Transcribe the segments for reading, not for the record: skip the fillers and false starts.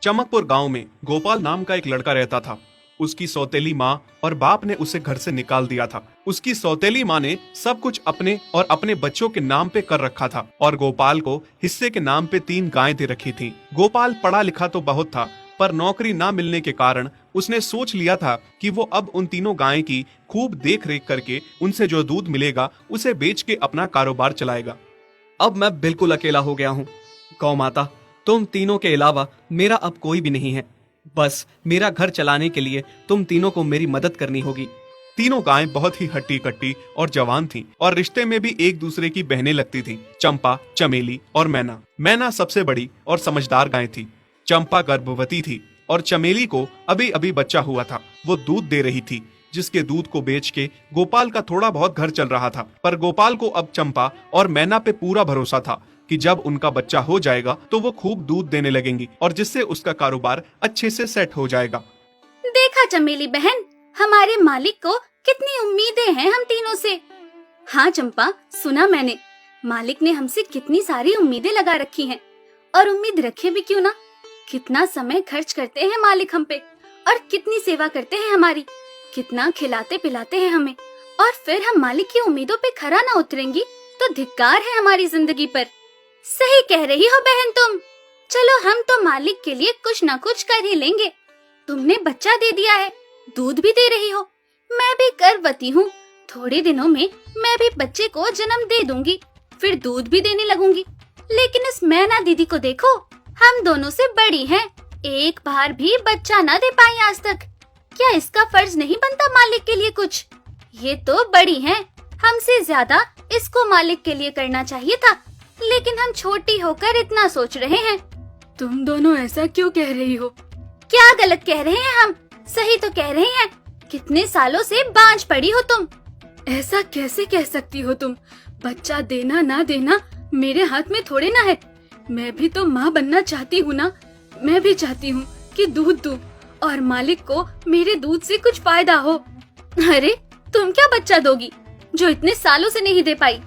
चमकपुर गांव में गोपाल नाम का एक लड़का रहता था। उसकी सौतेली माँ और बाप ने उसे घर से निकाल दिया था। उसकी सौतेली माँ ने सब कुछ अपने और अपने बच्चों के नाम पे कर रखा था और गोपाल को हिस्से के नाम पे 3 गायें दे रखी थीं। गोपाल पढ़ा लिखा तो बहुत था, पर नौकरी ना मिलने के कारण उसने सोच लिया था कि वो अब उन तीनों गायें की खूब देख रेख करके उनसे जो दूध मिलेगा उसे बेच के अपना कारोबार चलाएगा। अब मैं बिल्कुल अकेला हो गया हूँ। गौ माता, तुम तीनों के अलावा मेरा अब कोई भी नहीं है। बस मेरा घर चलाने के लिए तुम तीनों को मेरी मदद करनी होगी। तीनों गायें बहुत ही हट्टी कट्टी और जवान थीं और रिश्ते में भी एक दूसरे की बहनें लगती थीं। चंपा, चमेली और मैना। मैना सबसे बड़ी और समझदार गाय थी। चंपा गर्भवती थी और चमेली को अभी अभी बच्चा हुआ था। वो दूध दे रही थी, जिसके दूध को बेच के गोपाल का थोड़ा बहुत घर चल रहा था। पर गोपाल को अब चंपा और मैना पे पूरा भरोसा था कि जब उनका बच्चा हो जाएगा तो वो खूब दूध देने लगेंगी और जिससे उसका कारोबार अच्छे से सेट हो जाएगा। देखा चमेली बहन, हमारे मालिक को कितनी उम्मीदें हैं हम तीनों से। हाँ चंपा, सुना मैंने, मालिक ने हमसे कितनी सारी उम्मीदें लगा रखी हैं। और उम्मीद रखे भी क्यों ना, कितना समय खर्च करते हैं मालिक हम पे और कितनी सेवा करते हैं हमारी, कितना खिलाते पिलाते हैं हमें। और फिर हम मालिक की उम्मीदों पे खरा ना उतरेंगी तो धिक्कार है हमारी जिंदगी पर। सही कह रही हो बहन तुम। चलो हम तो मालिक के लिए कुछ ना कुछ कर ही लेंगे। तुमने बच्चा दे दिया है, दूध भी दे रही हो, मैं भी गर्भवती हूँ। थोड़े दिनों में मैं भी बच्चे को जन्म दे दूंगी, फिर दूध भी देने लगूंगी। लेकिन इस मैना दीदी को देखो, हम दोनों से बड़ी हैं, एक बार भी बच्चा ना दे पाई आज तक। क्या इसका फर्ज नहीं बनता मालिक के लिए कुछ? ये तो बड़ी हैं, हमसे ज्यादा इसको मालिक के लिए करना चाहिए था, लेकिन हम छोटी होकर इतना सोच रहे हैं। तुम दोनों ऐसा क्यों कह रही हो? क्या गलत कह रहे हैं हम? सही तो कह रहे हैं। कितने सालों से बांझ पड़ी हो तुम। ऐसा कैसे कह सकती हो तुम? बच्चा देना ना देना मेरे हाथ में थोड़े ना है। मैं भी तो माँ बनना चाहती हूँ ना। मैं भी चाहती हूँ कि दूध दूँ और मालिक को मेरे दूध से कुछ फायदा हो। अरे तुम क्या बच्चा दोगी जो इतने सालों से नहीं दे पाई?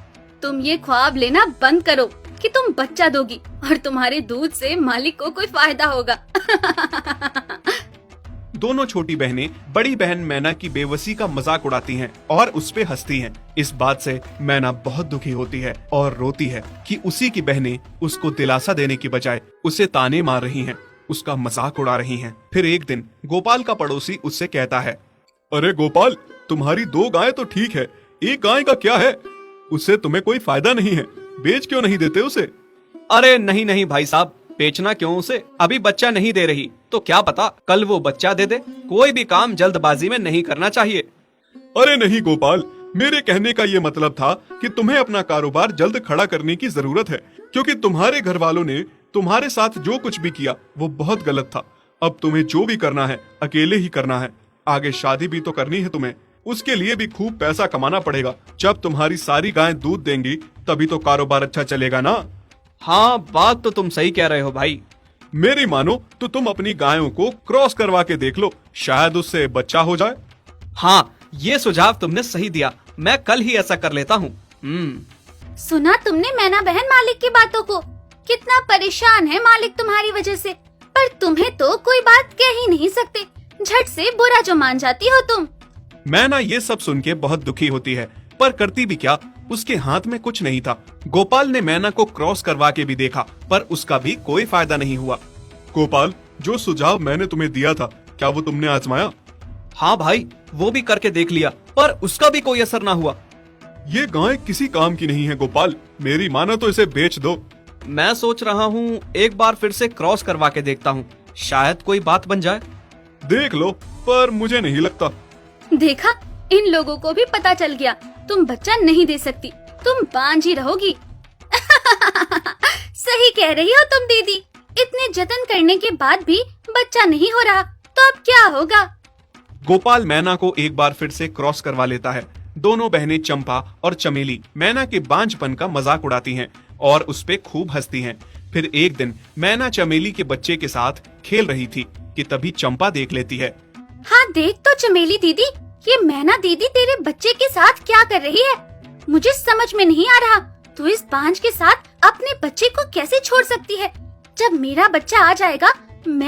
तुम ये ख्वाब लेना बंद करो कि तुम बच्चा दोगी और तुम्हारे दूध से मालिक को कोई फायदा होगा। दोनों छोटी बहनें बड़ी बहन मैना की बेबसी का मजाक उड़ाती हैं और उस पे हंसती हैं। इस बात से मैना बहुत दुखी होती है और रोती है कि उसी की बहनें उसको दिलासा देने की बजाय उसे ताने मार रही हैं, उसका मजाक उड़ा रही हैं। फिर एक दिन गोपाल का पड़ोसी उससे कहता है, अरे गोपाल, तुम्हारी 2 गायें तो ठीक है, एक गाय का क्या है? उससे तुम्हें कोई फायदा नहीं है, बेच क्यों नहीं देते उसे? अरे नहीं नहीं भाई साहब, बेचना क्यों उसे? अभी बच्चा नहीं दे रही तो क्या पता कल वो बच्चा दे दे। कोई भी काम जल्दबाजी में नहीं करना चाहिए। अरे नहीं गोपाल, मेरे कहने का ये मतलब था कि तुम्हें अपना कारोबार जल्द खड़ा करने की जरूरत है, क्योंकि तुम्हारे घर वालों ने तुम्हारे साथ जो कुछ भी किया वो बहुत गलत था। अब तुम्हें जो भी करना है अकेले ही करना है। आगे शादी भी तो करनी है तुम्हें, उसके लिए भी खूब पैसा कमाना पड़ेगा। जब तुम्हारी सारी गायें दूध देंगी तभी तो कारोबार अच्छा चलेगा ना। हाँ, बात तो तुम सही कह रहे हो भाई। मेरी मानो तो तुम अपनी गायों को क्रॉस करवा के देख लो, शायद उससे बच्चा हो जाए। हाँ, ये सुझाव तुमने सही दिया, मैं कल ही ऐसा कर लेता हूँ। सुना तुमने मैना बहन मालिक की बातों को? कितना परेशान है मालिक तुम्हारी वजह से, पर तुम्हें तो कोई बात कह ही नहीं सकते। झट से बुरा जो मान जाती हो तुम। मैना ये सब सुन के बहुत दुखी होती है, पर करती भी क्या, उसके हाथ में कुछ नहीं था। गोपाल ने मैना को क्रॉस करवा के भी देखा, पर उसका भी कोई फायदा नहीं हुआ। गोपाल, जो सुझाव मैंने तुम्हें दिया था, क्या वो तुमने आजमाया? हाँ भाई, वो भी करके देख लिया, पर उसका भी कोई असर ना हुआ। ये गाय किसी काम की नहीं है गोपाल, मेरी मानो तो इसे बेच दो। मैं सोच रहा हूँ एक बार फिर से क्रॉस करवा के देखता हूँ, शायद कोई बात बन जाए। देख लो, पर मुझे नहीं लगता। देखा, इन लोगों को भी पता चल गया तुम बच्चा नहीं दे सकती, तुम बांझ ही रहोगी। सही कह रही हो तुम दीदी, इतने जतन करने के बाद भी बच्चा नहीं हो रहा तो अब क्या होगा? गोपाल मैना को एक बार फिर से क्रॉस करवा लेता है। दोनों बहनें चंपा और चमेली मैना के बांझपन का मजाक उड़ाती हैं और उस पे खूब हंसती हैं। फिर एक दिन मैना चमेली के बच्चे के साथ खेल रही थी कि तभी चंपा देख लेती है। हाँ देख तो चमेली दीदी, ये मैना दीदी तेरे बच्चे के साथ क्या कर रही है? मुझे समझ में नहीं आ रहा, तू इस बांझ के साथ अपने बच्चे को कैसे छोड़ सकती है? जब मेरा बच्चा आ जाएगा